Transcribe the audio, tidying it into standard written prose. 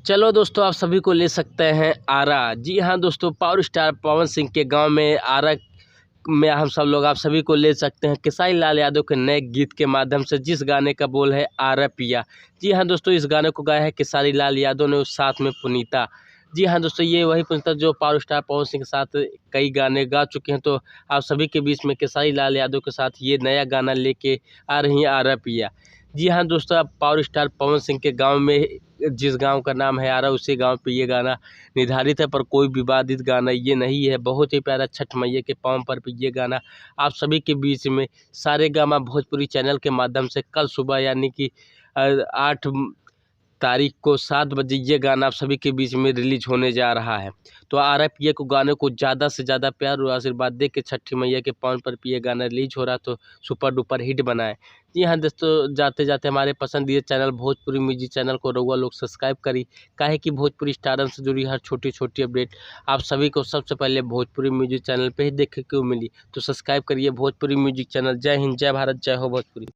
चलो दोस्तों, आप सभी को ले सकते हैं आरा। जी हाँ दोस्तों, पावर स्टार पवन सिंह के गांव में आरा में हम सब लोग आप सभी को ले सकते हैं खेसारी लाल यादव के नए गीत के माध्यम से, जिस गाने का बोल है आरा पिया। जी हाँ दोस्तों, इस गाने को गाया है खेसारी लाल यादव ने, उस साथ में पुनीता। जी हाँ दोस्तों, ये वही पुनीता जो पावर स्टार पवन सिंह के साथ कई गाने गा चुके हैं। तो आप सभी के बीच में खेसारी लाल यादव के साथ ये नया गाना लेके आ रही हैं आरा पिया। जी हाँ दोस्तों, अब पावर स्टार पवन सिंह के गांव में, जिस गांव का नाम है आरा, उसी गांव पे ये गाना निर्धारित है। पर कोई विवादित गाना ये नहीं है। बहुत ही प्यारा छठ मैया के पावन पर ये गाना आप सभी के बीच में सारेगामा भोजपुरी चैनल के माध्यम से कल सुबह यानी कि 8 तारीख को 7 बजे ये गाना आप सभी के बीच में रिलीज होने जा रहा है। तो RIP को गाने को ज़्यादा से ज़्यादा प्यार और आशीर्वाद दे के छठी मैया के पावन पर ये गाना रिलीज हो रहा है, तो सुपर डुपर हिट बनाए। जी हाँ दोस्तों, जाते जाते हमारे पसंदीदा चैनल भोजपुरी म्यूजिक चैनल को रउआ लोग सब्सक्राइब करी, काहे कि भोजपुरी स्टारडम से जुड़ी हर छोटी छोटी अपडेट आप सभी को सबसे पहले भोजपुरी म्यूजिक चैनल पे ही देखने को मिली। तो सब्सक्राइब करिए भोजपुरी म्यूजिक चैनल। जय हिंद, जय भारत, जय हो भोजपुरी।